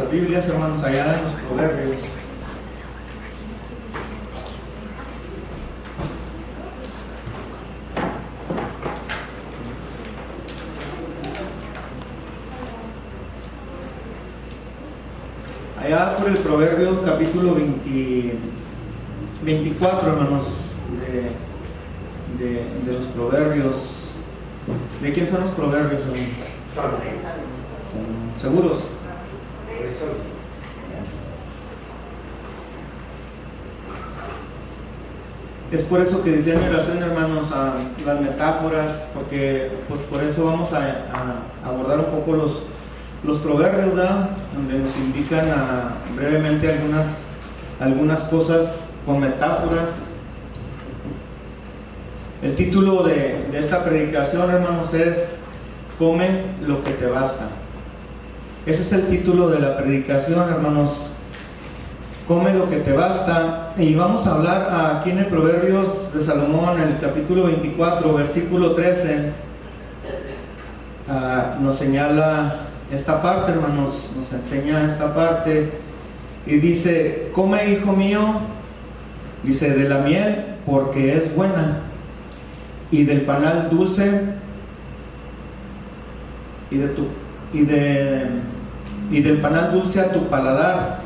nuestras Biblias, hermanos, allá en los Proverbios. Allá por el Proverbio capítulo 24, hermanos, de los Proverbios. ¿De quién son los Proverbios, hermanos? ¿Seguros? Es por eso que decía mi oración, hermanos, las metáforas, porque pues por eso vamos a abordar un poco los proverbios, ¿verdad? Donde nos indican brevemente algunas cosas con metáforas. El título de esta predicación, hermanos, es Come lo que te basta. Ese es el título de la predicación, hermanos. Come lo que te basta. Y vamos a hablar aquí en el Proverbios de Salomón, en el capítulo 24, versículo 13. Nos señala esta parte, hermanos, nos enseña esta parte. Y dice: come, hijo mío, dice, de la miel, porque es buena, y del panal dulce, y del panal dulce a tu paladar.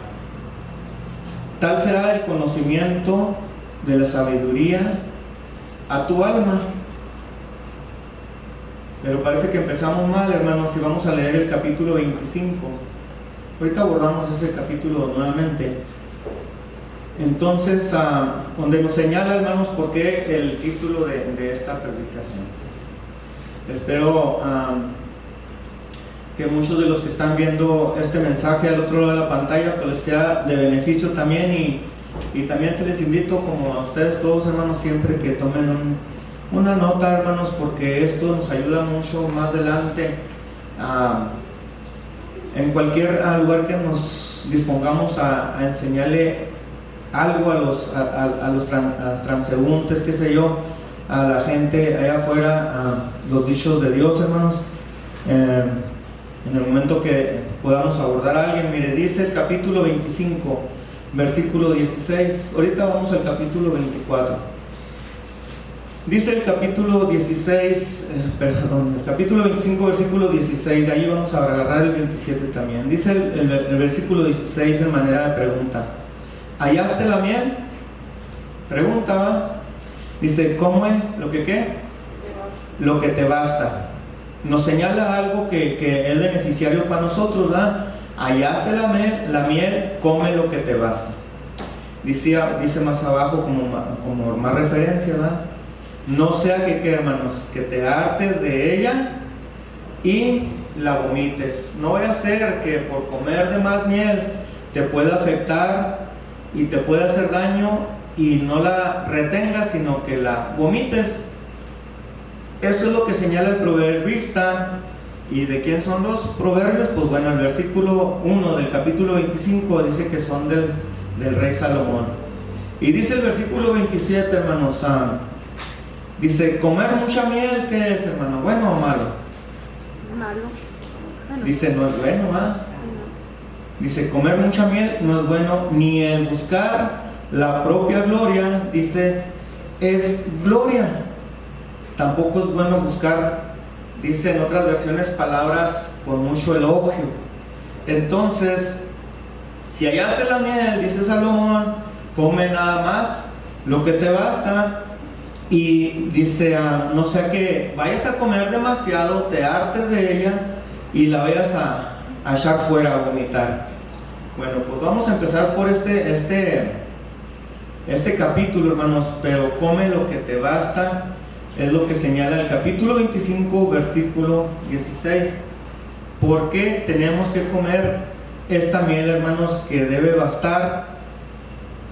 Tal será el conocimiento de la sabiduría a tu alma. Pero parece que empezamos mal, hermanos, y vamos a leer el capítulo 25. Ahorita abordamos ese capítulo nuevamente. Entonces, donde nos señala, hermanos, por qué el título de esta predicación. Espero que muchos de los que están viendo este mensaje al otro lado de la pantalla pues les sea de beneficio también, y también se les invito, como a ustedes todos, hermanos, siempre que tomen una nota, hermanos, porque esto nos ayuda mucho más adelante en cualquier lugar que nos dispongamos a enseñarle algo a los transeúntes, qué sé yo, a la gente allá afuera, los dichos de Dios, hermanos. En el momento que podamos abordar a alguien, mire, dice el capítulo 25, versículo 16. Ahorita vamos al capítulo 24. Dice el capítulo 16, el capítulo 25, versículo 16. De ahí vamos a agarrar el 27 también. Dice el versículo 16 en manera de pregunta: ¿hallaste la miel? Preguntaba. Dice: come lo que ¿qué? Lo que te basta. Nos señala algo que es beneficiario para nosotros, ¿verdad? Hallaste la miel, come lo que te basta. Dice más abajo como más referencia, ¿verdad? No sea que, hermanos, que te hartes de ella y la vomites. No vaya a ser que por comer de más miel te pueda afectar y te pueda hacer daño y no la retengas, sino que la vomites. Eso es lo que señala el proverbista. ¿Y de quién son los proverbios? Pues bueno, el versículo 1 del capítulo 25 dice que son del rey Salomón. Y dice el versículo 27, hermanos, dice: comer mucha miel, ¿qué es, hermano? ¿Bueno o malo? Malo. Bueno. Dice: no es bueno, ¿ah? Dice: comer mucha miel no es bueno, ni el buscar la propia gloria, dice, es gloria. Tampoco es bueno buscar, dice en otras versiones, palabras con mucho elogio. Entonces, si hallaste la miel, dice Salomón, come nada más lo que te basta. Y dice, no sea que vayas a comer demasiado, te hartes de ella y la vayas a echar fuera, a vomitar. Bueno, pues vamos a empezar por este capítulo, hermanos. Pero come lo que te basta. Es lo que señala el capítulo 25, versículo 16. ¿Por qué tenemos que comer esta miel, hermanos, que debe bastar?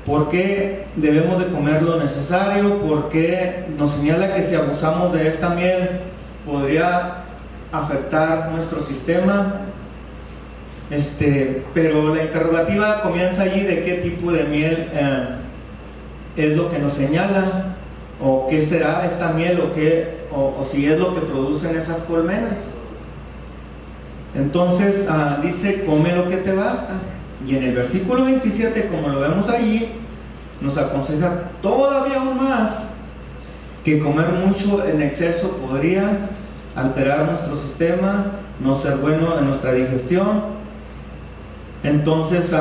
¿Por qué debemos de comer lo necesario? ¿Por qué nos señala que si abusamos de esta miel podría afectar nuestro sistema? Pero la interrogativa comienza allí de qué tipo de miel es lo que nos señala. ¿O qué será esta miel? ¿O si es lo que producen esas colmenas? Entonces dice, come lo que te basta. Y en el versículo 27, como lo vemos allí, nos aconseja todavía aún más que comer mucho en exceso podría alterar nuestro sistema, no ser bueno en nuestra digestión. Entonces,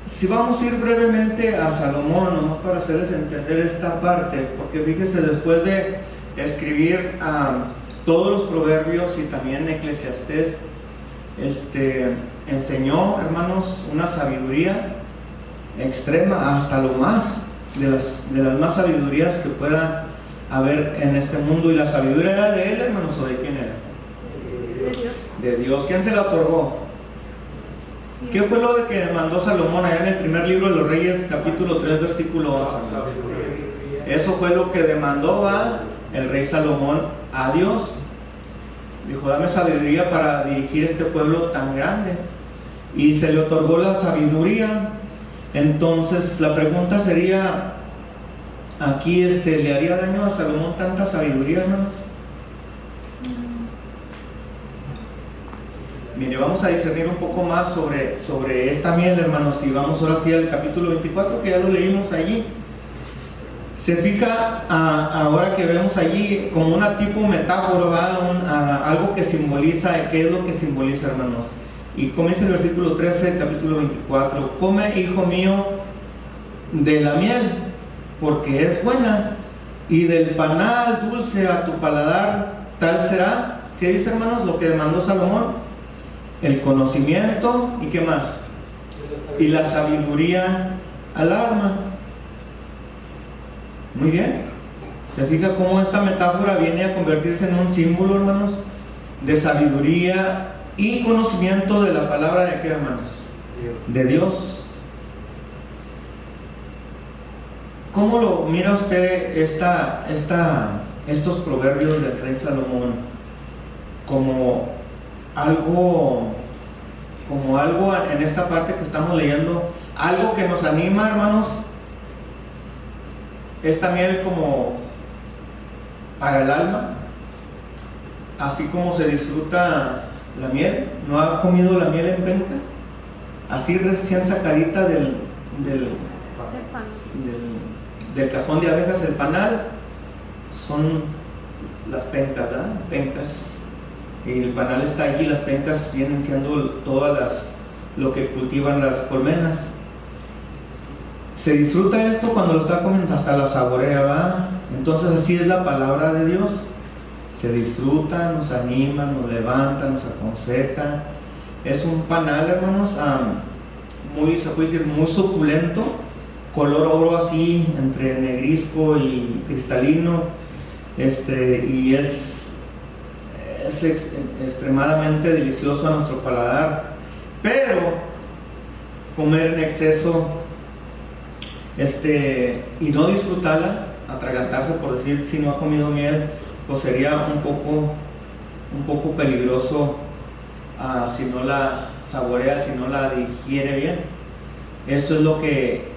si vamos a ir brevemente a Salomón, nomás para hacerles entender esta parte, porque fíjese, después de escribir todos los proverbios y también Eclesiastés, enseñó, hermanos, una sabiduría extrema, hasta lo más de las más sabidurías que pueda haber en este mundo. ¿Y la sabiduría era de él, hermanos, o de quién era? De Dios. De Dios. ¿Quién se la otorgó? ¿Qué fue lo de que mandó Salomón allá en el primer libro de los Reyes, capítulo 3, versículo 11? Eso fue lo que demandó el rey Salomón a Dios. Dijo, dame sabiduría para dirigir este pueblo tan grande. Y se le otorgó la sabiduría. Entonces la pregunta sería, aquí ¿le haría daño a Salomón tanta sabiduría, hermanos? Mire, vamos a discernir un poco más sobre esta miel, hermanos, y vamos ahora sí al capítulo 24, que ya lo leímos allí. Se fija ahora que vemos allí como una tipo metáfora, algo que simboliza. ¿Qué es lo que simboliza, hermanos? Y comienza el versículo 13, capítulo 24. Come, hijo mío, de la miel, porque es buena, y del panal dulce a tu paladar, tal será. ¿Qué dice, hermanos? Lo que demandó Salomón: el conocimiento, ¿y qué más? Y la sabiduría al alma. Muy bien. ¿Se fija cómo esta metáfora viene a convertirse en un símbolo, hermanos, de sabiduría y conocimiento de la palabra de qué, hermanos? De Dios. ¿Cómo lo mira usted estos proverbios del rey Salomón? Como algo en esta parte que estamos leyendo, algo que nos anima, hermanos. Esta miel como para el alma, así como se disfruta la miel. ¿No ha comido la miel en penca? Así recién sacadita del cajón de abejas, el panal, son las pencas, ¿verdad? Pencas. Y el panal está allí, las pencas vienen siendo todas lo que cultivan las colmenas. Se disfruta esto cuando lo está comiendo, hasta la saborea, ¿va? Entonces así es la palabra de Dios. Se disfruta, nos anima, nos levanta, nos aconseja. Es un panal, hermanos, se puede decir muy suculento, color oro así, entre negruzco y cristalino, y es extremadamente delicioso a nuestro paladar. Pero comer en exceso y no disfrutarla, atragantarse, por decir, si no ha comido miel, pues sería un poco peligroso si no la saborea, si no la digiere bien. Eso es lo que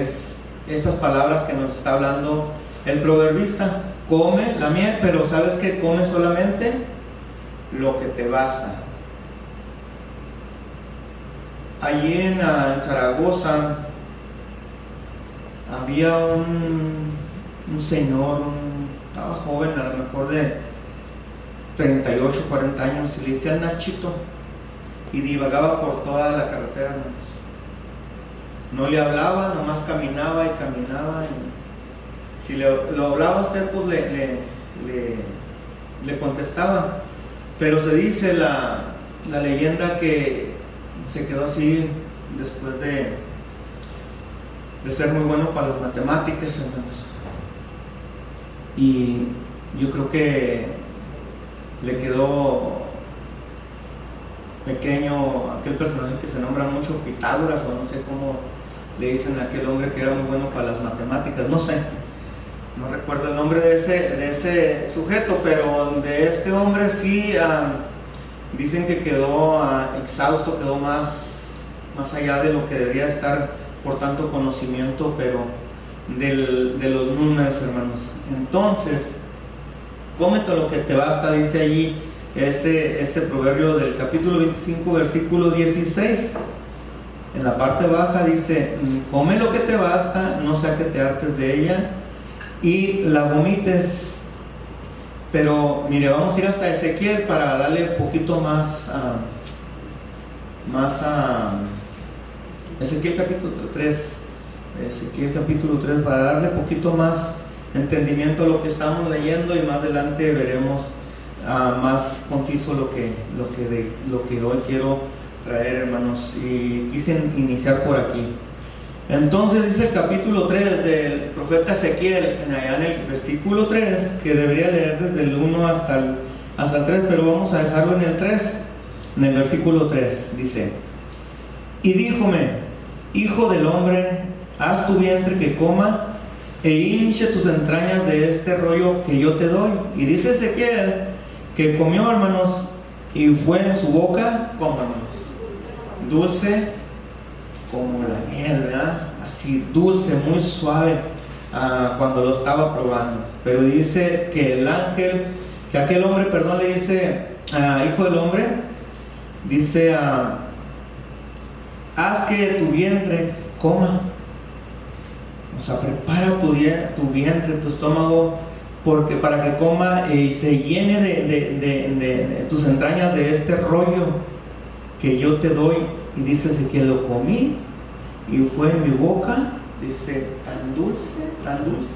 es estas palabras que nos está hablando el proverbista. Come la miel, pero ¿sabes qué? Come solamente lo que te basta. Allí en Zaragoza había un señor, estaba joven, a lo mejor de 38, 40 años, y le decían Nachito, y divagaba por toda la carretera, hermanos. No le hablaba, nomás caminaba y caminaba, y si lo hablaba usted, pues le contestaba. Pero se dice la leyenda que se quedó así después de ser muy bueno para las matemáticas, hermanos. Y yo creo que le quedó pequeño aquel personaje que se nombra mucho Pitágoras, o no sé cómo le dicen a aquel hombre que era muy bueno para las matemáticas, no sé, no recuerdo el nombre de ese sujeto, pero de este hombre sí dicen que quedó exhausto, quedó más allá de lo que debería estar por tanto conocimiento, pero de los números, hermanos. Entonces, come todo lo que te basta, dice allí, ese proverbio del capítulo 25, versículo 16. En la parte baja dice: come lo que te basta, no sea que te hartes de ella y la vomites. Pero mire, vamos a ir hasta Ezequiel para darle un poquito más Ezequiel capítulo 3. Ezequiel capítulo 3, para darle un poquito más entendimiento a lo que estamos leyendo, y más adelante veremos más conciso lo que hoy quiero traer, hermanos. Y quise iniciar por aquí. Entonces dice el capítulo 3 del profeta Ezequiel, allá en el versículo 3, que debería leer desde el 1 hasta el 3, pero vamos a dejarlo en el 3. En el versículo 3 dice: y díjome, hijo del hombre, haz tu vientre que coma, e hinche tus entrañas de este rollo que yo te doy. Y dice Ezequiel que comió, hermanos, y fue en su boca, como, hermanos, dulce como la miel, ¿verdad? Así dulce, muy suave, cuando lo estaba probando. Pero dice que aquel hombre, perdón, le dice, hijo del hombre, dice, haz que tu vientre coma. O sea, prepara tu vientre, tu estómago, porque para que coma y se llene de tus entrañas de este rollo que yo te doy. Y dice que lo comí y fue en mi boca, dice, tan dulce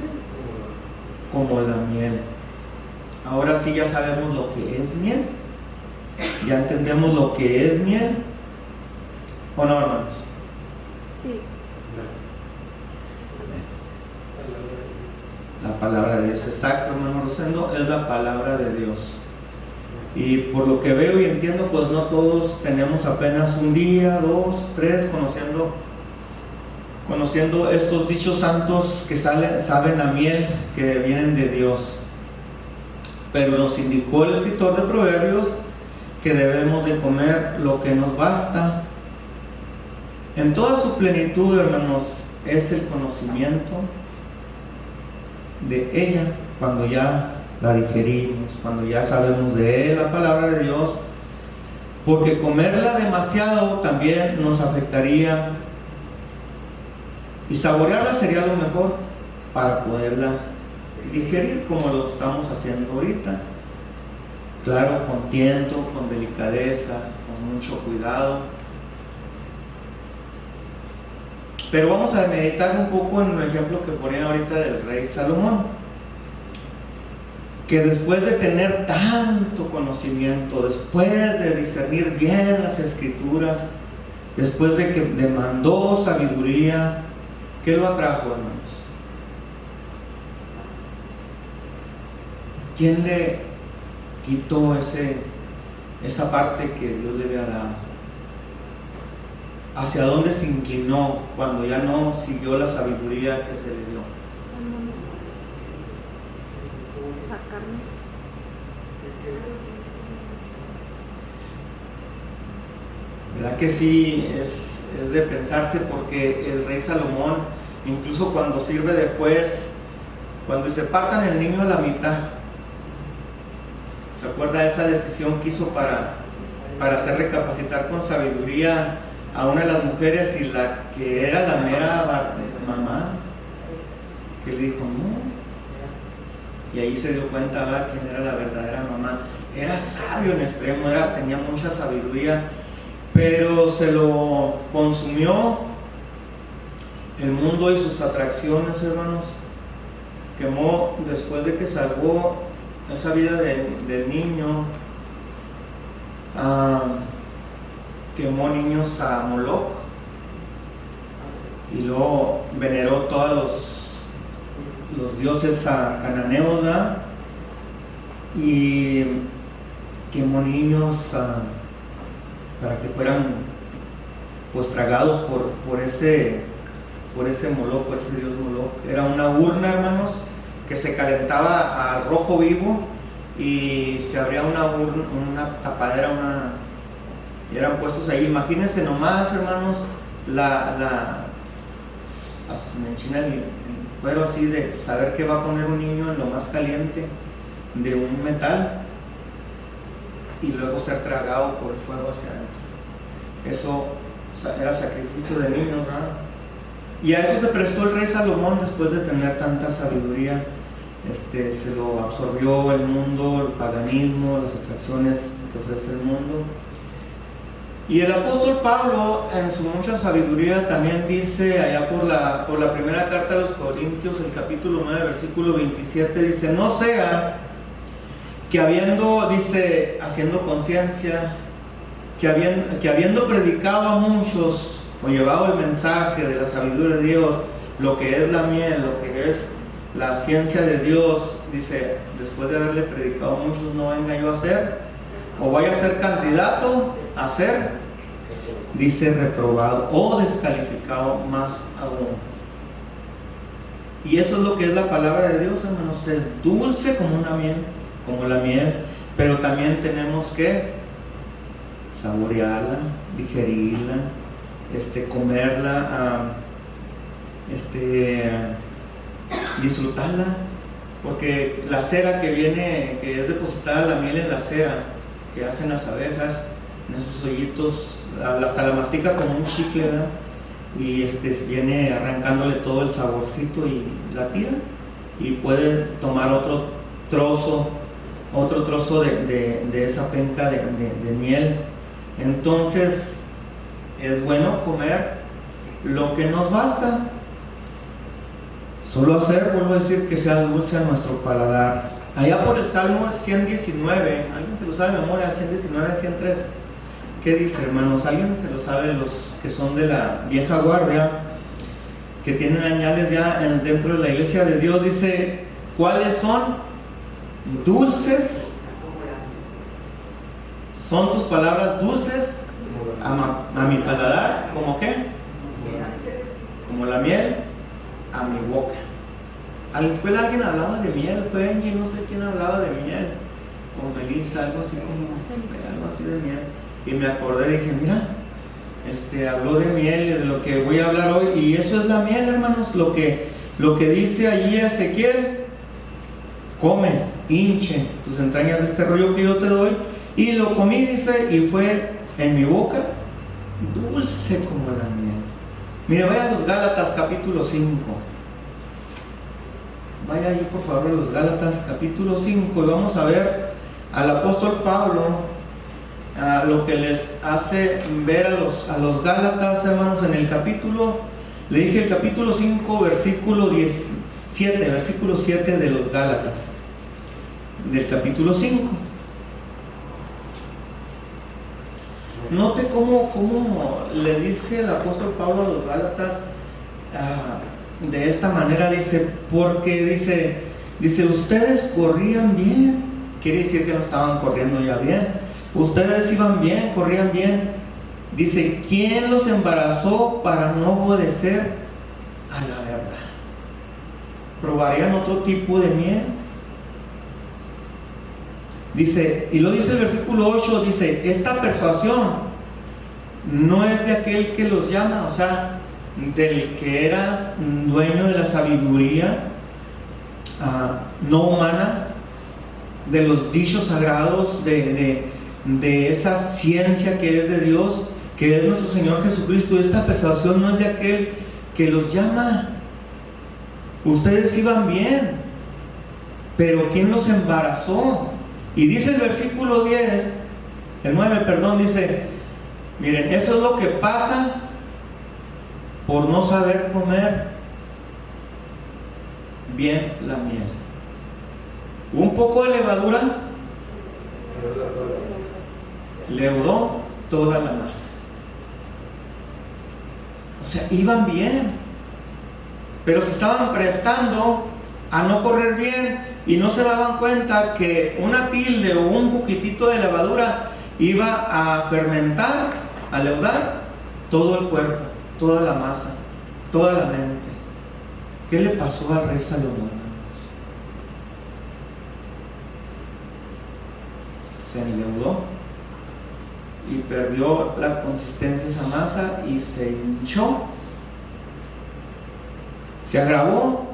como la miel. Ahora sí ya sabemos lo que es miel, ya entendemos lo que es miel, ¿o no, hermanos? Sí. La palabra de Dios, exacto, hermano Rosendo, es la palabra de Dios. Y por lo que veo y entiendo, pues no todos tenemos apenas un día, 2, 3 conociendo estos dichos santos que saben a miel, que vienen de Dios. Pero nos indicó el escritor de Proverbios que debemos de comer lo que nos basta. En toda su plenitud, hermanos, es el conocimiento de ella, cuando ya la digerimos, cuando ya sabemos de la palabra de Dios, porque comerla demasiado también nos afectaría, y saborearla sería lo mejor para poderla digerir, como lo estamos haciendo ahorita. Claro, con tiento, con delicadeza, con mucho cuidado. Pero vamos a meditar un poco en el ejemplo que ponía ahorita del rey Salomón, que después de tener tanto conocimiento, después de discernir bien las escrituras, después de que demandó sabiduría, ¿qué lo atrajo, hermanos? ¿Quién le quitó esa parte que Dios le había dado? ¿Hacia dónde se inclinó cuando ya no siguió la sabiduría que se le dio? La carne. ¿Verdad que sí? Es de pensarse, porque el rey Salomón, incluso cuando sirve de juez, cuando se partan el niño a la mitad, ¿se acuerda de esa decisión que hizo para hacer recapacitar con sabiduría a una de las mujeres, y la que era la mera mamá, que le dijo no? Y ahí se dio cuenta, ¿verdad?, quién era la verdadera mamá. Era sabio en extremo, tenía mucha sabiduría, pero se lo consumió el mundo y sus atracciones, hermanos. Quemó, después de que salvó esa vida del niño, quemó niños a Moloch, y luego veneró todos los dioses cananeos, ¿verdad? Y quemó niños para que fueran pues tragados por ese Moloch, por ese dios Moloch. Era una urna, hermanos, que se calentaba al rojo vivo, y se abría una tapadera, y eran puestos ahí. Imagínense nomás, hermanos, hasta se me enchina el cuero así de saber que va a poner un niño en lo más caliente de un metal. y luego ser tragado por el fuego hacia adentro. Eso era sacrificio de niños, ¿verdad? Y a eso se prestó el rey Salomón después de tener tanta sabiduría. Se lo absorbió el mundo, el paganismo, las atracciones que ofrece el mundo. Y el apóstol Pablo, en su mucha sabiduría, también dice allá por la primera carta a los Corintios, el capítulo 9, versículo 27, dice: no sea que haciendo conciencia, que habiendo predicado a muchos o llevado el mensaje de la sabiduría de Dios, lo que es la miel, lo que es la ciencia de Dios, dice, después de haberle predicado a muchos, no venga yo a ser, o vaya a ser candidato a ser, dice, reprobado o descalificado más aún. Y eso es lo que es la palabra de Dios, hermanos. Es dulce como la miel, pero también tenemos que saborearla, digerirla, comerla, disfrutarla, porque la cera que es depositada la miel en la cera que hacen las abejas en esos hoyitos, hasta la mastica como un chicle, ¿verdad? Y viene arrancándole todo el saborcito y la tira, y puede tomar otro trozo de esa penca de miel. Entonces es bueno comer lo que nos basta, solo vuelvo a decir, que sea dulce a nuestro paladar. Allá por el Salmo 119, ¿alguien se lo sabe de memoria? 119, 103. ¿Qué dice, hermanos? ¿Alguien se lo sabe? Los que son de la vieja guardia, que tienen añales ya dentro de la iglesia de Dios, dice: ¿cuáles son dulces? ¿Son tus palabras dulces a mi paladar? ¿Cómo qué? Como la miel a mi boca. A la escuela alguien hablaba de miel, Benji, no sé quién hablaba de miel, como Melissa, algo así de miel. Y me acordé, dije, mira, habló de miel y de lo que voy a hablar hoy, y eso es la miel, hermanos, lo que dice allí Ezequiel: come, hinche tus entrañas de este rollo que yo te doy. Y lo comí, dice, y fue en mi boca dulce como la miel. Mire, vaya a los Gálatas capítulo 5. Vaya allí por favor a los Gálatas capítulo 5 y vamos a ver al apóstol Pablo lo que les hace ver a los Gálatas, hermanos, en el capítulo, le dije el capítulo 5, versículo 7 de los Gálatas, del capítulo 5. Note cómo le dice el apóstol Pablo a los Gálatas de esta manera, dice, porque dice, ustedes corrían bien. Quiere decir que no estaban corriendo ya bien. Ustedes iban bien, corrían bien. Dice, ¿quién los embarazó para no obedecer a la verdad? ¿Probarían otro tipo de miel? Dice, y lo dice el versículo 8, dice, esta persuasión no es de aquel que los llama, o sea, del que era dueño de la sabiduría no humana, de los dichos sagrados, de esa ciencia que es de Dios, que es nuestro Señor Jesucristo. Esta persuasión no es de aquel que los llama. Ustedes iban bien, pero ¿quién los embarazó? Y dice el versículo 10, el 9, perdón, dice, miren, eso es lo que pasa por no saber comer bien la miel. Un poco de levadura leudó toda la masa. O sea, iban bien, pero se estaban prestando a no correr bien y no se daban cuenta que una tilde o un poquitito de levadura iba a fermentar, a leudar todo el cuerpo, toda la masa, toda la mente. ¿Qué le pasó al rey Salomón? Se enleudó y perdió la consistencia de esa masa y se hinchó, se agravó.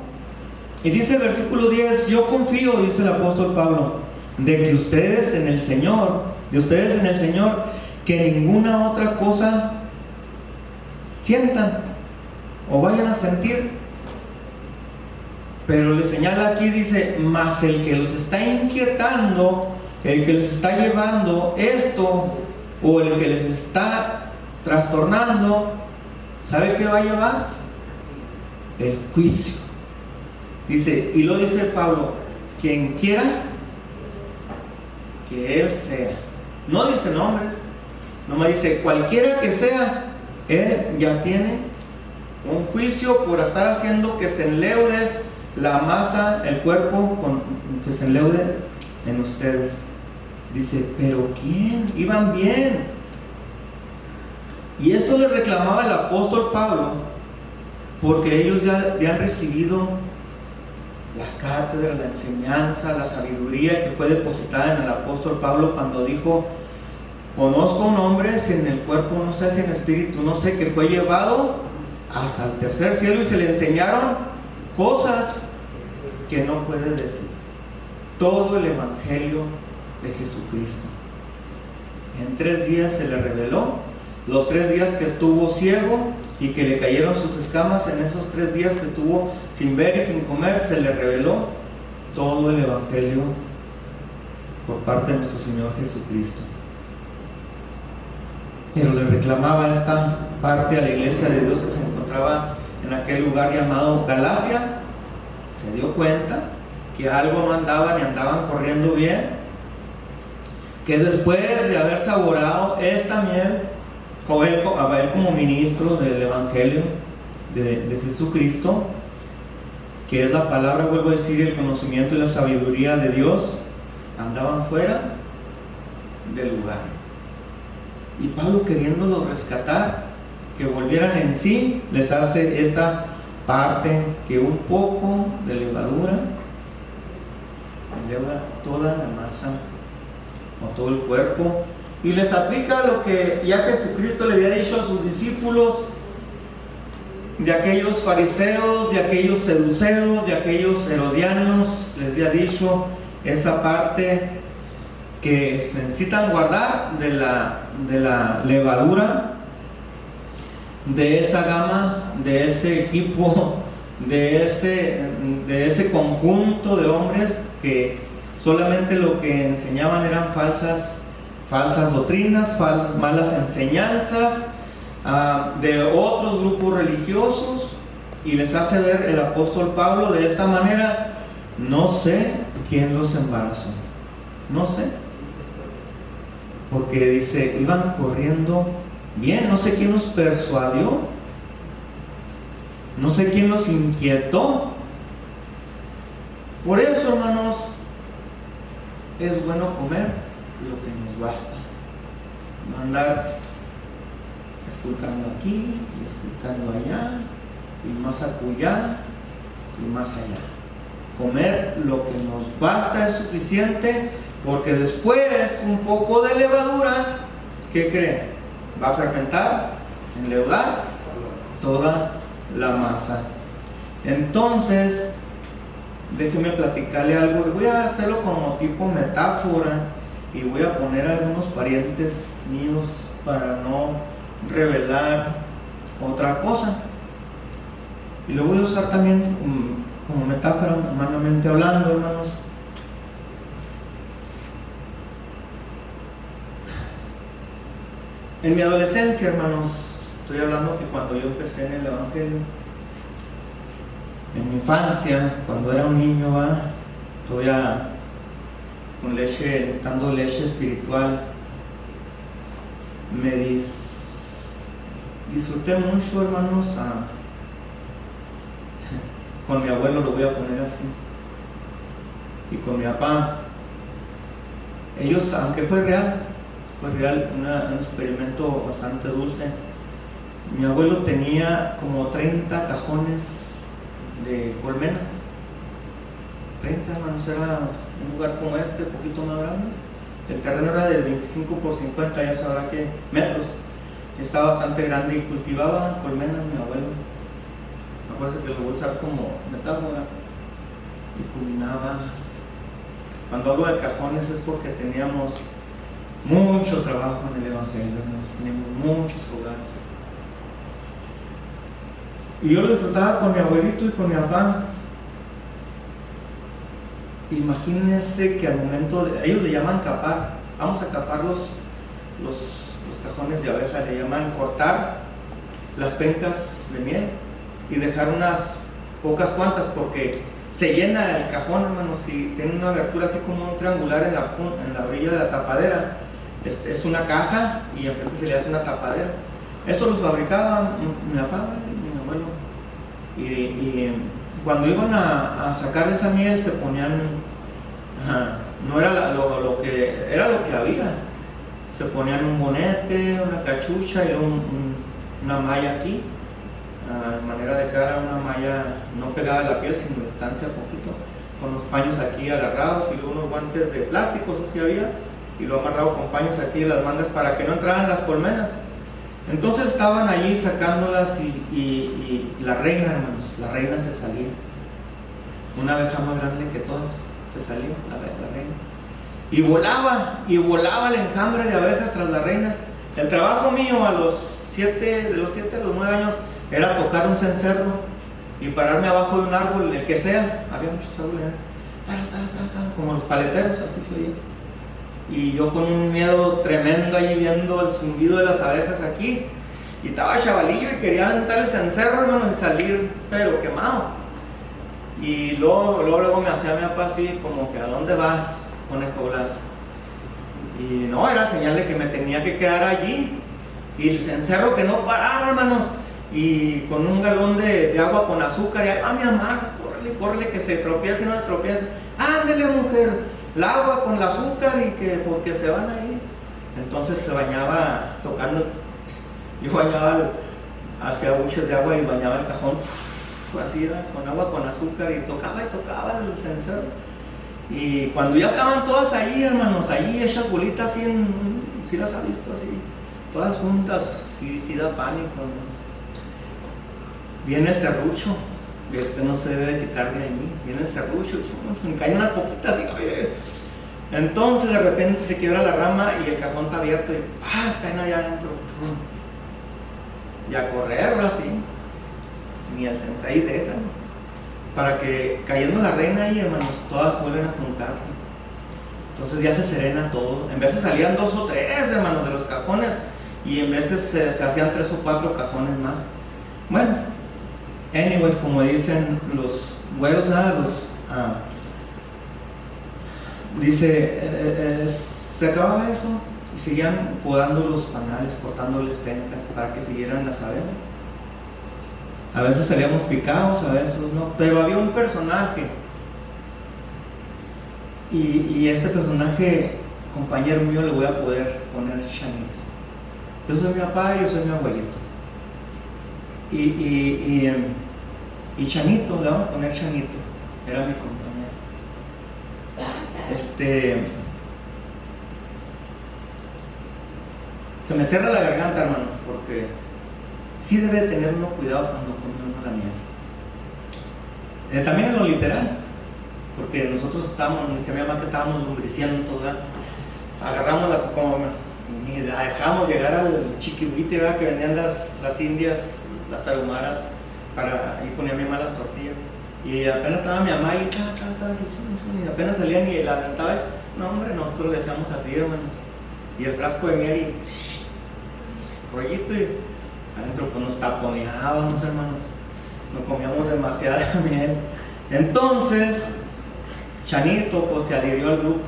Y dice el versículo 10, yo confío, dice el apóstol Pablo, de que ustedes en el Señor de ustedes en el Señor, que ninguna otra cosa sientan o vayan a sentir. Pero le señala aquí, dice, mas el que los está inquietando, el que les está llevando esto, o el que les está trastornando, ¿sabe qué va a llevar? El juicio. Dice, y lo dice Pablo, quien quiera que él sea. No dice nombres, no me dice cualquiera que sea, él ya tiene un juicio por estar haciendo que se enleude la masa, el cuerpo, que se enleude en ustedes. Dice, pero ¿quién? Iban bien. Y esto le reclamaba el apóstol Pablo, porque ellos ya han recibido la cátedra, la enseñanza, la sabiduría que fue depositada en el apóstol Pablo cuando dijo, conozco a un hombre si en el cuerpo no sé, si en espíritu no sé, que fue llevado hasta el tercer cielo y se le enseñaron cosas que no puede decir. Todo el evangelio de Jesucristo. En 3 días se le reveló. Los 3 días que estuvo ciego y que le cayeron sus escamas, en esos 3 días que estuvo sin ver y sin comer, se le reveló todo el evangelio por parte de nuestro Señor Jesucristo. Pero le reclamaba esta parte a la iglesia de Dios que se encontraba en aquel lugar llamado Galacia. Se dio cuenta que algo no andaba ni andaban corriendo bien, que después de haber saboreado esta miel, a él como ministro del evangelio de Jesucristo, que es la palabra, vuelvo a decir, el conocimiento y la sabiduría de Dios, andaban fuera del lugar. Y Pablo, queriéndolos rescatar, que volvieran en sí, les hace esta parte, que un poco de levadura eleva toda la masa o todo el cuerpo, y les aplica lo que ya Jesucristo le había dicho a sus discípulos, de aquellos fariseos, de aquellos seduceos, de aquellos herodianos. Les había dicho esa parte que se necesitan guardar de la levadura, de esa gama, de ese equipo, de ese conjunto de hombres que solamente lo que enseñaban eran falsas doctrinas, malas enseñanzas de otros grupos religiosos. Y les hace ver el apóstol Pablo de esta manera: no sé quién los embarazó, no sé, porque dice, iban corriendo bien, no sé quién los persuadió, no sé quién los inquietó. Por eso, hermanos, es bueno comer lo que nos basta, no andar esculcando aquí y esculcando allá y más acullá y más allá. Comer lo que nos basta es suficiente, porque después un poco de levadura, ¿qué creen? Va a fermentar, enleudar toda la masa. Entonces, déjeme platicarle algo, y voy a hacerlo como tipo metáfora, y voy a poner algunos parientes míos para no revelar otra cosa, y lo voy a usar también como metáfora, humanamente hablando, hermanos. En mi adolescencia, hermanos, estoy hablando que cuando yo empecé en el evangelio, en mi infancia, cuando era un niño, todavía con leche, necesitando leche espiritual, me disfruté mucho, hermanos, con mi abuelo, lo voy a poner así, y con mi papá. Ellos, aunque fue real un experimento bastante dulce. Mi abuelo tenía como 30 cajones de colmenas. 30, hermanos, era un lugar como este, un poquito más grande. El terreno era de 25 por 50, ya sabrá qué metros. Estaba bastante grande y cultivaba colmenas mi abuelo. Me acuerdo que lo voy a usar como metáfora. Y culminaba. Cuando hablo de cajones es porque teníamos mucho trabajo en el Evangelio, hermanos, tenemos muchos hogares. Y yo lo disfrutaba con mi abuelito y con mi papá. Imagínense que al momento ellos le llaman capar, vamos a capar los cajones de abeja, le llaman cortar las pencas de miel y dejar unas pocas cuantas, porque se llena el cajón, hermanos, y tiene una abertura así como un triangular en la orilla de la tapadera. Es una caja y enfrente se le hace una tapadera. Eso los fabricaba mi papá y mi abuelo. Y cuando iban a sacar esa miel se ponían, no era lo que era lo que había. Se ponían un bonete, una cachucha y luego una malla aquí, de manera de cara, una malla no pegada a la piel, sino distancia poquito, con los paños aquí agarrados y luego unos guantes de plástico, eso sí había, y lo amarrado con paños aquí en las mangas para que no entraran las colmenas. Entonces estaban allí sacándolas y la reina, hermanos, la reina se salía. Una abeja más grande que todas se salía, la reina. Y volaba el enjambre de abejas tras la reina. El trabajo mío de los 7 a los 9 años era tocar un cencerro y pararme abajo de un árbol, el que sea, había muchos árboles, como los paleteros, así se oía. Y yo con un miedo tremendo allí viendo el zumbido de las abejas aquí, y estaba chavalillo y quería aventar el cencerro, hermano, y salir pero quemado. Y luego me hacía mi papá así como que ¿a dónde vas, conejo Blas? Y no, era señal de que me tenía que quedar allí, y el cencerro que no paraba, hermanos, y con un galón de agua con azúcar, y mi mamá, córrele, que se tropiece, no se tropiece, ándele mujer, el agua con el azúcar y que porque se van a ir. Entonces se bañaba tocando, yo bañaba, hacía buches de agua y bañaba el cajón, así con agua con azúcar y tocaba el cencerro. Y cuando ya estaban todas ahí, hermanos, ahí hechas bolitas así, si las ha visto así, todas juntas, sí da pánico, hermanos. Viene el serrucho, no se debe de quitar de allí, viene el serrucho y caen unas poquitas y oye. Entonces de repente se quiebra la rama y el cajón está abierto y caen allá adentro. Y a correr ahora sí, ni el sensei dejan, para que cayendo la reina ahí, hermanos, todas vuelven a juntarse. Entonces ya se serena todo. En veces salían 2 o 3, hermanos, de los cajones, y en veces se hacían 3 o 4 cajones más. Bueno, anyways, como dicen los güeros, dice, se acababa eso y seguían podando los panales, cortándoles pencas para que siguieran las abejas. A veces salíamos picados, a veces no, pero había un personaje y este personaje, compañero mío, le voy a poder poner Chanito. Yo soy mi papá y yo soy mi abuelito. Y Chanito, le vamos a poner Chanito, era mi compañero. Se me cierra la garganta, hermanos, porque sí debe tener uno cuidado cuando come uno la miel. También en lo literal, porque nosotros estábamos, dice mi mamá que estábamos lumbricientos, agarramos ni la dejamos llegar al chiquihuite, que vendían las indias, las tarumaras, ahí ponía mi mamá las tortillas. Y apenas estaba mi mamá y y apenas salían y la aventaba. No, hombre, nosotros le hacíamos así, hermanos. Y el frasco de miel y rollito y adentro pues nos taponeábamos, hermanos. No comíamos demasiada miel. Entonces, Chanito pues se adhirió al grupo.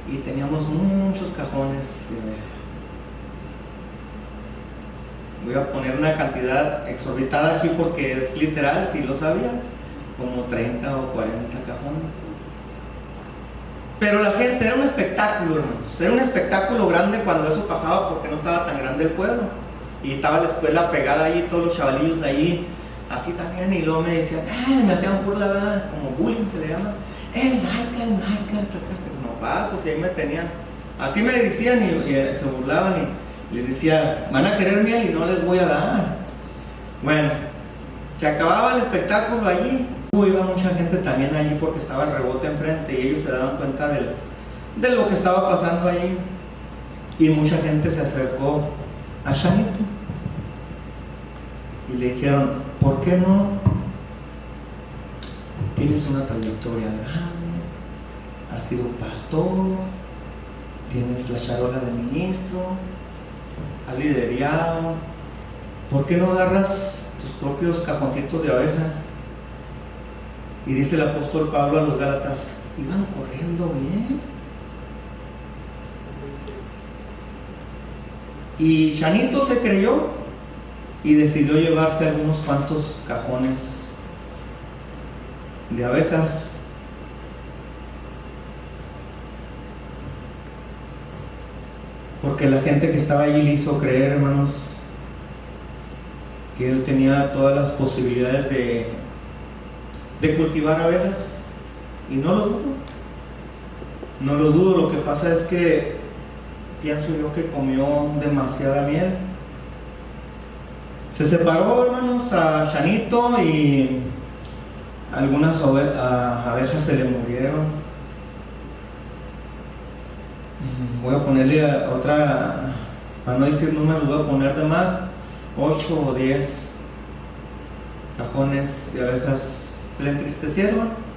Y teníamos muchos cajones de abeja. Voy a poner una cantidad exorbitada aquí porque es literal, si lo sabía, como 30 o 40 cajones. Pero la gente, era un espectáculo, hermanos, era un espectáculo grande cuando eso pasaba porque no estaba tan grande el pueblo. Y estaba la escuela pegada ahí, todos los chavalillos ahí, así también, y luego me decían, me hacían burla, ¿verdad? Como bullying se le llama, el laica, no, pues y ahí me tenían, así me decían y se burlaban y les decía, van a querer miel y no les voy a dar. Bueno, se acababa el espectáculo allí, iba mucha gente también allí porque estaba el rebote enfrente y ellos se daban cuenta de lo que estaba pasando allí. Y mucha gente se acercó a Chanito y le dijeron: ¿por qué no? Tienes una trayectoria grande, has sido pastor, tienes la charola de ministro, has liderado, ¿por qué no agarras tus propios cajoncitos de abejas? Y dice el apóstol Pablo a los Gálatas: iban corriendo bien. Y Chanito se creyó y decidió llevarse algunos cuantos cajones de abejas. Porque la gente que estaba allí le hizo creer, hermanos, que él tenía todas las posibilidades de cultivar abejas. Y no lo dudo. No lo dudo. Lo que pasa es que pienso yo que comió demasiada miel. Se separó, hermanos, a Chanito y algunas abejas se le murieron. Voy a ponerle otra, para no decir números, voy a poner de más, 8 o 10 cajones de abejas se le entristecieron.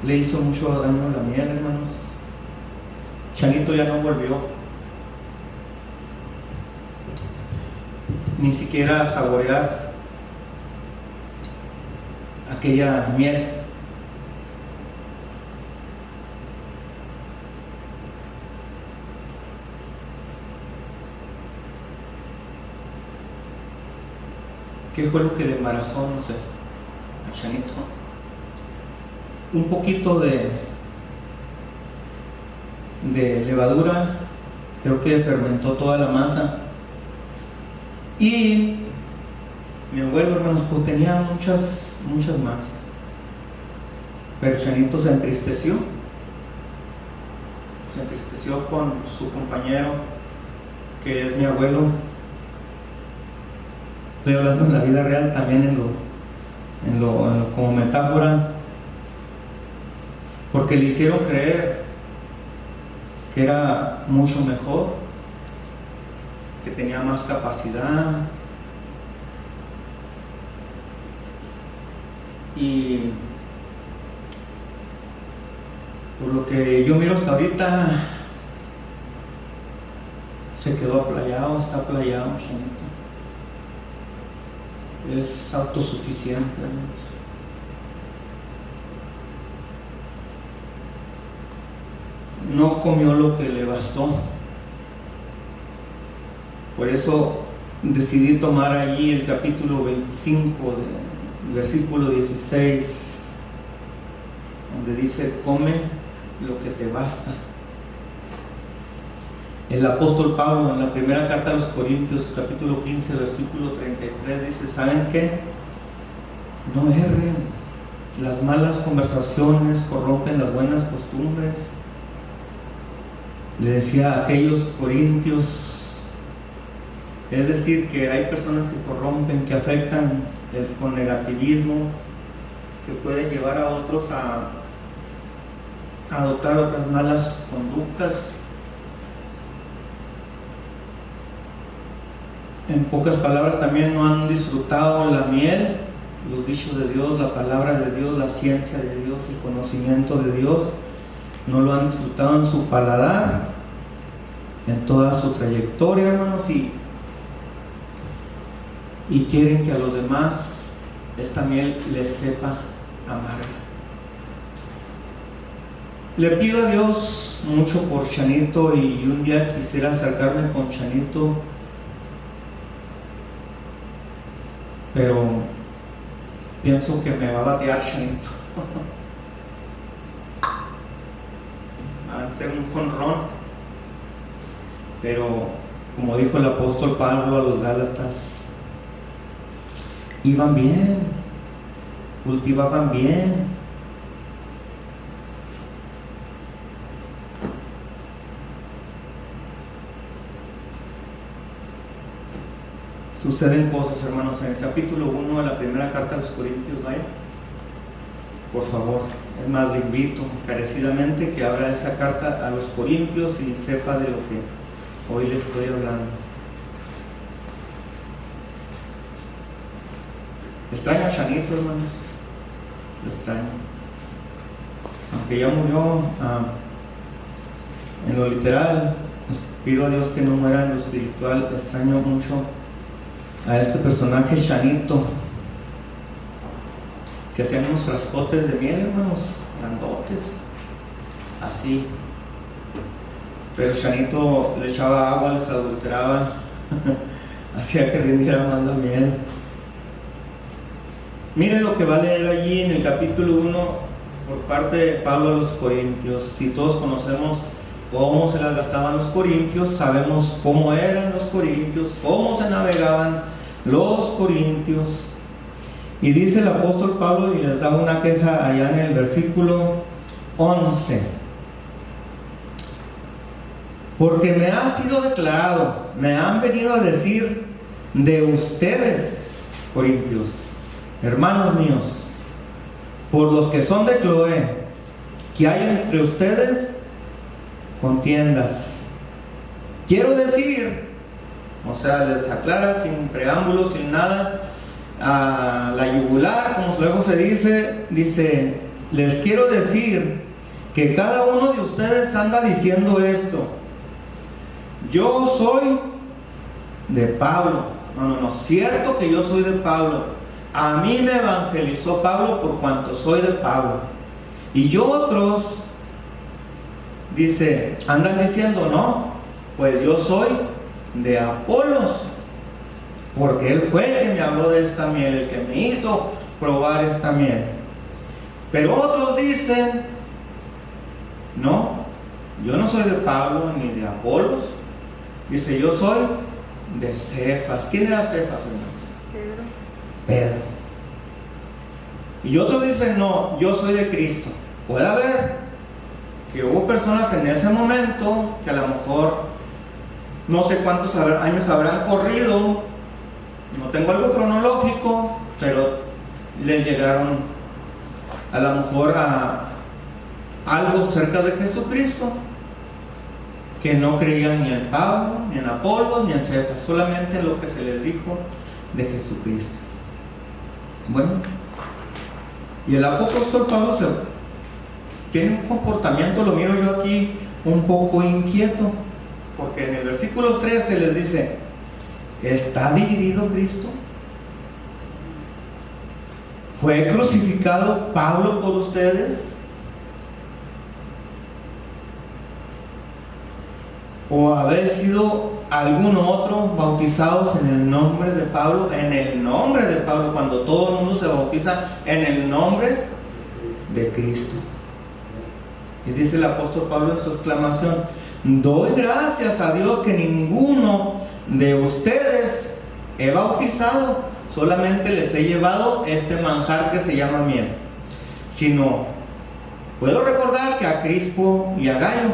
Le hizo mucho daño la miel, hermanos. Chanito ya no volvió ni siquiera a saborear aquella miel. ¿Qué fue lo que le embarazó? No sé, a Chanito. Un poquito de levadura, creo que fermentó toda la masa. Y mi abuelo, hermanos, pues tenía muchas más. Pero Chanito se entristeció con su compañero, que es mi abuelo. Estoy hablando en la vida real, también en lo como metáfora, porque le hicieron creer que era mucho mejor, que tenía más capacidad. Y por lo que yo miro hasta ahorita, se quedó aplayado, está aplayado, Chanito. Es autosuficiente, hermanos. No comió lo que le bastó. Por eso decidí tomar allí el capítulo 25 del versículo 16, donde dice: come lo que te basta. El apóstol Pablo, en la primera carta a los Corintios, capítulo 15, versículo 33, dice: ¿saben qué? No erren. Las malas conversaciones corrompen las buenas costumbres. Le decía a aquellos corintios, es decir, que hay personas que corrompen, que afectan con negativismo, que pueden llevar a otros a adoptar otras malas conductas. En pocas palabras, también no han disfrutado la miel, los dichos de Dios, la palabra de Dios, la ciencia de Dios, el conocimiento de Dios. No lo han disfrutado en su paladar, en toda su trayectoria, hermanos, y quieren que a los demás esta miel les sepa amarga. Le pido a Dios mucho por Chanito, y un día quisiera acercarme con Chanito, pero pienso que me va a batear Chanito. Va a ser un jonrón. Pero como dijo el apóstol Pablo a los Gálatas, iban bien, cultivaban bien. suceden cosas, hermanos. En el capítulo 1 de la primera carta a los Corintios, vaya, por favor. Es más, le invito encarecidamente que abra esa carta a los Corintios y sepa de lo que hoy le estoy hablando. Extraño a Chanito, hermanos. Lo extraño. Aunque ya murió en lo literal, pido a Dios que no muera en lo espiritual. Extraño mucho a este personaje, Chanito. Se hacían unos frascotes de miel, hermanos, grandotes, así. Pero Chanito le echaba agua, les adulteraba, hacía que rindiera más la miel. Miren lo que va a leer allí en el capítulo 1 por parte de Pablo a los Corintios. Si todos conocemos cómo se las gastaban los corintios, sabemos cómo eran los corintios, cómo se navegaban los corintios. Y dice el apóstol Pablo, y les da una queja allá en el versículo 11: porque me ha sido declarado, me han venido a decir de ustedes, corintios, hermanos míos, por los que son de Cloé, que hay entre ustedes contiendas. Quiero decir, o sea, les aclara sin preámbulos, sin nada, a la yugular, como luego se dice, les quiero decir que cada uno de ustedes anda diciendo esto: yo soy de Pablo. No, cierto que yo soy de Pablo. A mí me evangelizó Pablo por cuanto soy de Pablo. Y yo otros, dice, andan diciendo, no, pues yo soy de Apolos, porque él fue el que me habló de esta miel, el que me hizo probar esta miel. Pero otros dicen, no, yo no soy de Pablo ni de Apolos. Dice, yo soy de Cefas. ¿Quién era Cefas, hermanos? Pedro. Y otros dicen, no, yo soy de Cristo. Puede haber que hubo personas en ese momento que a lo mejor no sé cuántos años habrán corrido, no tengo algo cronológico, pero les llegaron a lo mejor a algo cerca de Jesucristo, que no creían ni en Pablo, ni en Apolos, ni en Cefas, solamente en lo que se les dijo de Jesucristo. Bueno, y el apóstol Pablo tiene un comportamiento, lo miro yo aquí, un poco inquieto, porque en el versículo 13 les dice, ¿está dividido Cristo? ¿Fue crucificado Pablo por ustedes? ¿O haber sido algún otro bautizados en el nombre de Pablo? En el nombre de Pablo, cuando todo el mundo se bautiza en el nombre de Cristo. Y dice el apóstol Pablo en su exclamación, doy gracias a Dios que ninguno de ustedes he bautizado, solamente les he llevado este manjar que se llama miel. Sino, puedo recordar que a Crispo y a Gayo,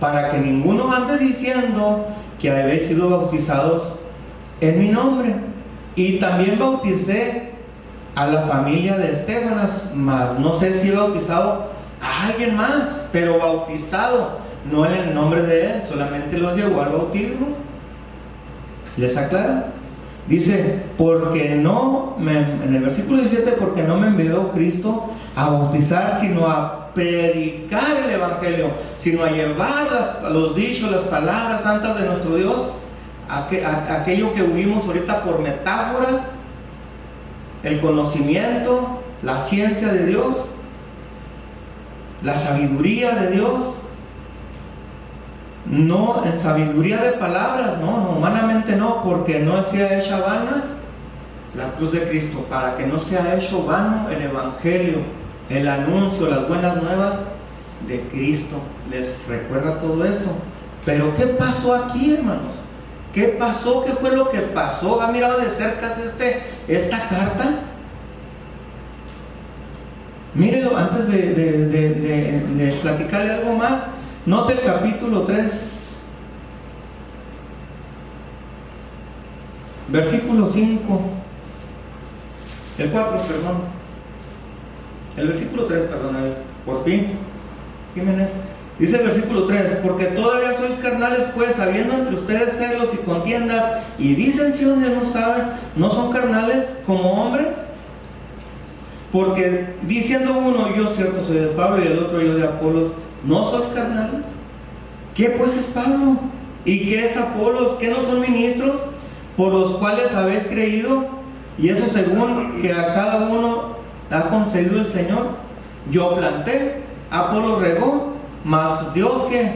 para que ninguno ande diciendo que habéis sido bautizados en mi nombre. Y también bauticé a la familia de Estéfanas, mas no sé si he bautizado a alguien más, pero bautizado no en el nombre de él, solamente los llevó al bautismo. ¿Les aclara? Dice, porque no, en el versículo 17, porque no me envió Cristo a bautizar, sino a predicar el evangelio, sino a llevar los dichos, las palabras santas de nuestro Dios, aquello que huimos ahorita por metáfora, el conocimiento, la ciencia de Dios, la sabiduría de Dios. No en sabiduría de palabras, no, humanamente no, porque no sea hecha vana la cruz de Cristo, para que no sea hecho vano el evangelio, el anuncio, las buenas nuevas de Cristo. Les recuerda todo esto. Pero ¿qué pasó aquí, hermanos? ¿Qué pasó? ¿Qué fue lo que pasó? ¿Ha mirado de cerca esta carta? Mírenlo, antes de platicarle algo más, note el capítulo 3. versículo 5, el 4, perdón, el versículo 3, perdón, por fin, Jiménez, dice el versículo 3, porque todavía sois carnales, pues, habiendo entre ustedes celos y contiendas y disensiones, no son carnales como hombres, porque diciendo uno, yo cierto soy de Pablo, y el otro yo de Apolos, ¿no sois carnales? ¿Qué pues es Pablo? ¿Y qué es Apolos? ¿Qué no son ministros por los cuales habéis creído? Y eso según que a cada uno ha concedido el Señor. Yo planté, Apolos regó, mas Dios que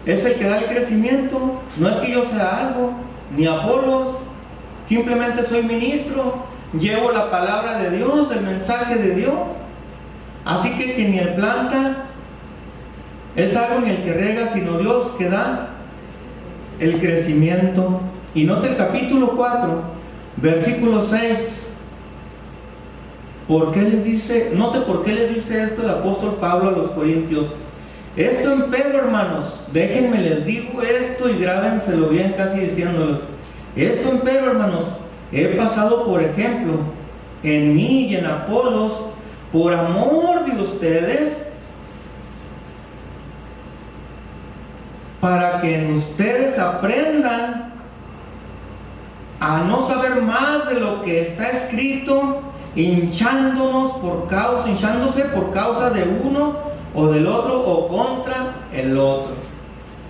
es el que da el crecimiento. No es que yo sea algo, ni Apolos, simplemente soy ministro, llevo la palabra de Dios, el mensaje de Dios. Así que ni el planta es algo, ni el que riega, sino Dios que da el crecimiento. Y note el capítulo 4, versículo 6. ¿Por qué les dice? Note por qué les dice esto el apóstol Pablo a los corintios. Esto empero, hermanos, déjenme les digo esto y grábenselo bien, casi diciéndolos. Esto empero, hermanos, he pasado por ejemplo en mí y en Apolos por amor de ustedes, para que en ustedes aprendan a no saber más de lo que está escrito, hinchándose por causa de uno o del otro o contra el otro.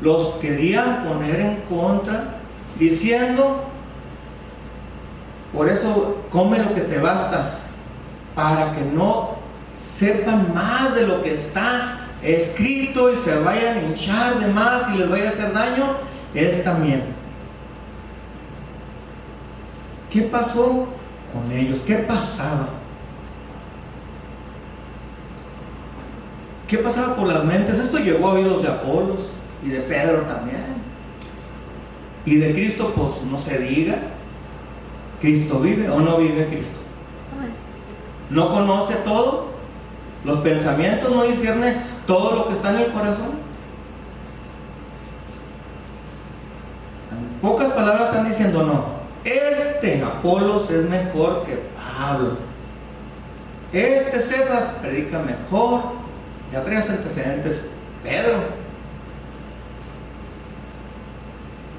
Los querían poner en contra, diciendo, por eso come lo que te basta, para que no sepan más de lo que está escrito y se vayan a hinchar de más y les vaya a hacer daño. Es también. ¿Qué pasó con ellos? ¿Qué pasaba? ¿Qué pasaba por las mentes? Esto llegó a oídos de Apolos y de Pedro también. Y de Cristo, pues no se diga. ¿Cristo vive o no vive Cristo? ¿No conoce todo? ¿Los pensamientos no discierne todo lo que está en el corazón? En pocas palabras están diciendo no. Apolos es mejor que Pablo. Cefas predica mejor. Ya traes antecedentes Pedro.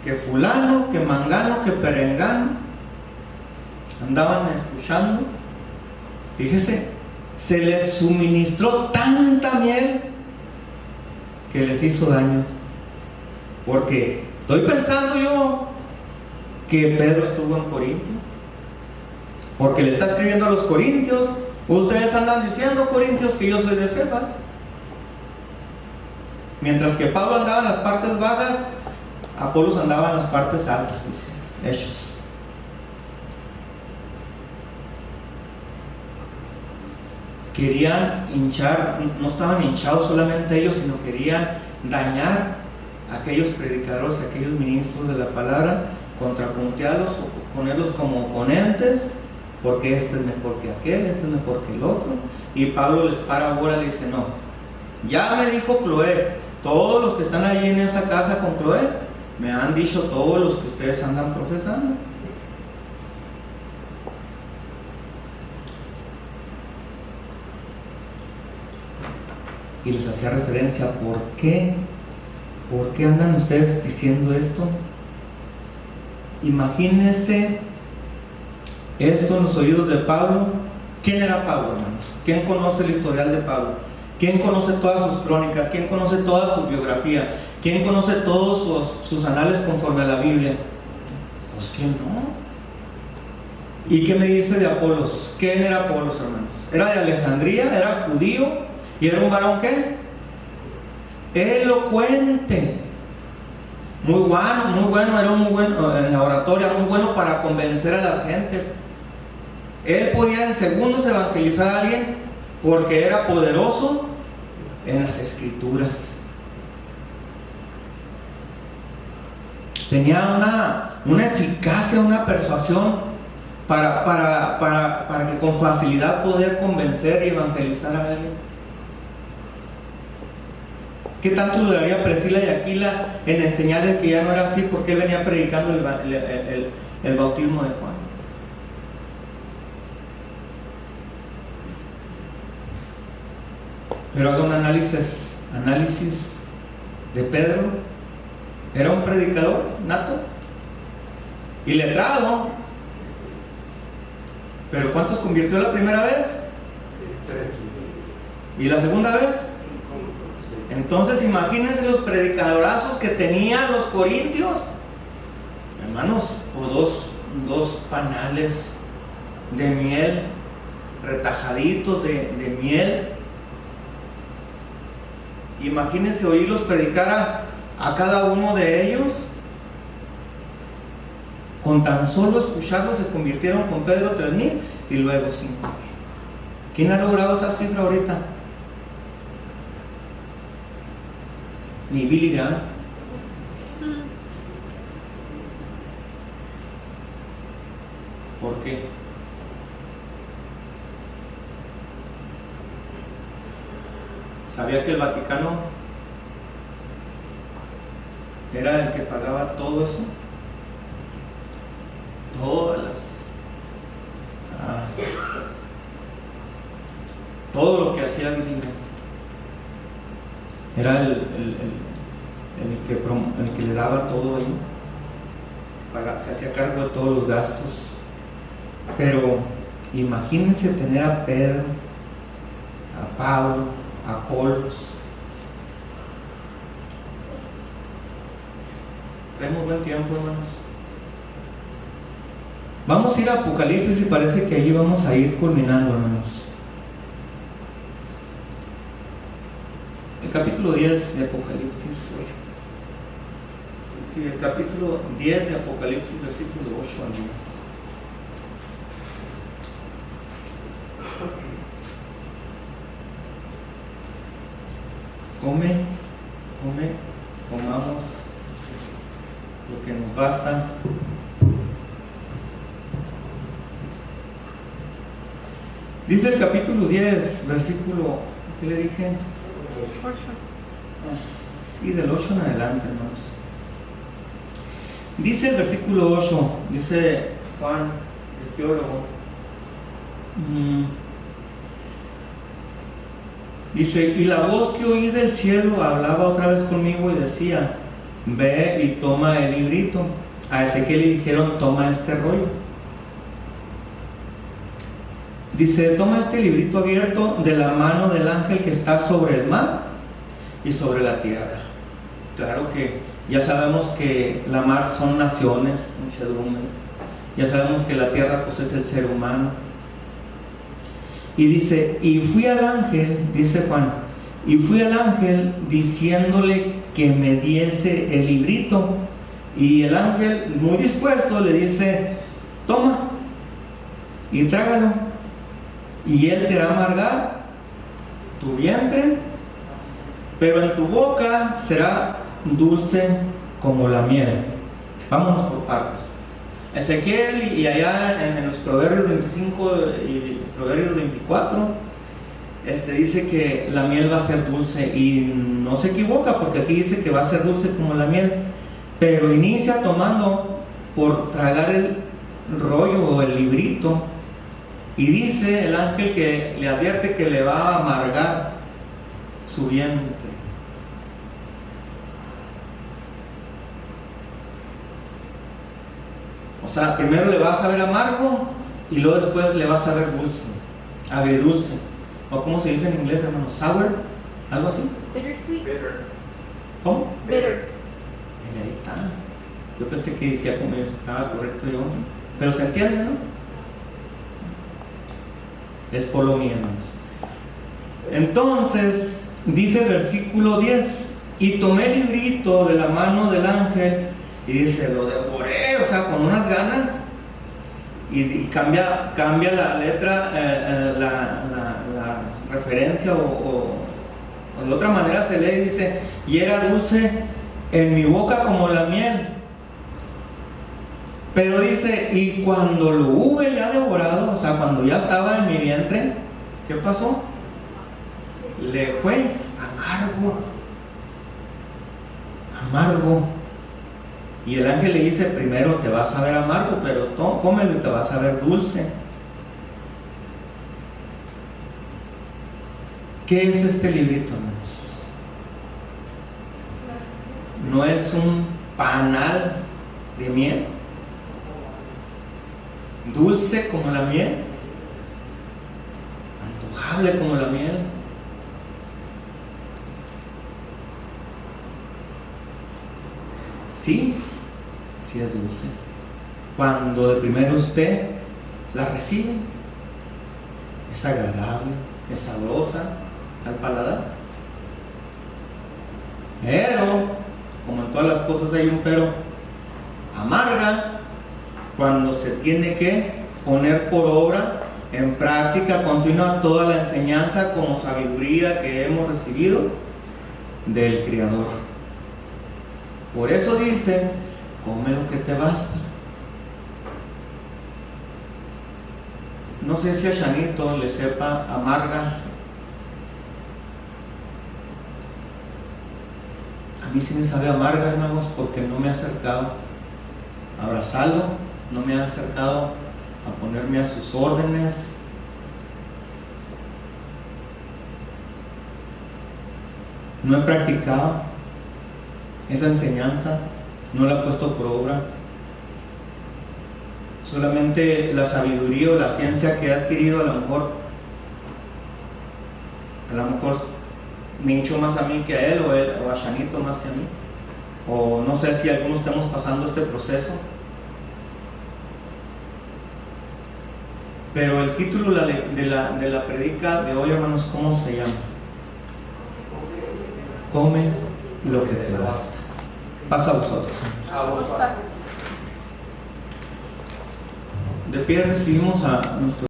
Que fulano, que mangano, que perengano. Andaban escuchando. Fíjese, se les suministró tanta miel que les hizo daño. Porque estoy pensando yo que Pedro estuvo en Corintio, porque le está escribiendo a los corintios. Ustedes andan diciendo, corintios, que yo soy de Cefas, mientras que Pablo andaba en las partes bajas, Apolos andaba en las partes altas, dice Hechos. Querían hinchar, no estaban hinchados solamente ellos, sino querían dañar a aquellos predicadores, a aquellos ministros de la palabra, contrapuntearlos o ponerlos como oponentes, porque este es mejor que aquel, este es mejor que el otro. Y Pablo les para ahora y le dice, no, ya me dijo Cloé, todos los que están allí en esa casa con Cloé, me han dicho todos los que ustedes andan profesando. Y les hacía referencia, ¿por qué? ¿Por qué andan ustedes diciendo esto? Imagínense esto en los oídos de Pablo. ¿Quién era Pablo, hermanos? ¿Quién conoce el historial de Pablo? ¿Quién conoce todas sus crónicas? ¿Quién conoce toda su biografía? ¿Quién conoce todos sus anales conforme a la Biblia? Pues ¿quién no? ¿Y qué me dice de Apolos? ¿Quién era Apolos, hermanos? Era de Alejandría, era judío y era un varón ¿qué? Elocuente. Muy bueno, era muy bueno en la oratoria, muy bueno para convencer a las gentes. Él podía en segundos evangelizar a alguien porque era poderoso en las escrituras. Tenía una eficacia, una persuasión para que con facilidad poder convencer y evangelizar a alguien. ¿Qué tanto duraría Priscila y Aquila en enseñarle que ya no era así? Porque él venía predicando el bautismo de Juan. Pero haga un análisis de Pedro. Era un predicador nato y letrado. Pero ¿cuántos convirtió la primera vez? 3. ¿Y la segunda vez? Entonces imagínense los predicadorazos que tenían los corintios. Hermanos, pues dos panales de miel, retajaditos de miel. Imagínense oírlos predicar a cada uno de ellos. Con tan solo escucharlos se convirtieron con Pedro 3,000 y luego 5,000. ¿Quién ha logrado esa cifra ahorita? Ni Billy Graham. ¿Por qué? ¿Sabía que el Vaticano era el que pagaba todo eso? Todas las... todo lo que hacía Billy Graham. Era el que le daba todo ahí. Se hacía cargo de todos los gastos. Pero imagínense tener a Pedro, a Pablo, a Apolos. Traemos buen tiempo, hermanos. Vamos a ir a Apocalipsis y parece que allí vamos a ir culminando, hermanos. El capítulo 10 de Apocalipsis. Sí, el capítulo 10 de Apocalipsis, versículo 8 al 10. Comamos lo que nos basta. Dice el capítulo 10, versículo, ¿qué le dije? 8. Y del 8 en adelante, hermanos. Dice el versículo 8, dice Juan, el teólogo. Dice, y la voz que oí del cielo hablaba otra vez conmigo y decía, ve y toma el librito. A Ezequiel le dijeron, toma este rollo. Dice, toma este librito abierto de la mano del ángel que está sobre el mar y sobre la tierra. Claro que ya sabemos que la mar son naciones, muchedumbres. Ya sabemos que la tierra pues es el ser humano. Y dice, y fui al ángel, dice Juan, y fui al ángel diciéndole que me diese el librito. Y el ángel, muy dispuesto, le dice, toma y trágalo. Y él te hará amargar tu vientre, pero en tu boca será dulce como la miel. Vámonos por partes. Ezequiel y allá en los Proverbios 25 y Proverbios 24 dice que la miel va a ser dulce y no se equivoca porque aquí dice que va a ser dulce como la miel, pero inicia tomando por tragar el rollo o el librito y dice el ángel que le advierte que le va a amargar su vientre. O sea, primero le va a saber amargo y luego después le va a saber dulce, agridulce. O como se dice en inglés, hermano, sour, algo así. Bittersweet. Bitter. ¿Cómo? Bitter. Y ahí está. Yo pensé que decía como estaba correcto yo, pero se entiende, ¿no? Es follow me, hermanos. Entonces, dice el versículo 10, y tomé el librito de la mano del ángel y dice, lo devoré, o sea, con unas ganas, y cambia la letra, la referencia o de otra manera se lee y dice, y era dulce en mi boca como la miel. Pero dice, y cuando lo hube ya devorado, o sea, cuando ya estaba en mi vientre, ¿qué pasó? Le fue amargo. amargo. Y el ángel le dice, primero te vas a ver amargo, pero cómelo y te vas a ver dulce. ¿Qué es este librito, hermanos? ¿No es un panal de miel? Dulce como la miel, antojable como la miel. Sí, sí es dulce. Cuando de primero usted la recibe, es agradable, es sabrosa al paladar. Pero, como en todas las cosas hay un pero, amarga cuando se tiene que poner por obra, en práctica continua, toda la enseñanza como sabiduría que hemos recibido del Creador. Por eso dice, come lo que te basta. No sé si a Shanito le sepa amarga. A mí sí me sabe amarga, hermanos, porque no me ha acercado a abrazarlo, no me ha acercado a ponerme a sus órdenes. No he practicado esa enseñanza, no la he puesto por obra. Solamente la sabiduría o la ciencia que he adquirido, a lo mejor me hinchó más a mí que a él, o a Shanito más que a mí. O no sé si algunos estamos pasando este proceso. Pero el título de la predica de hoy, hermanos, ¿cómo se llama? Come lo que te basta. Pasa a vosotros. De pie recibimos a nuestro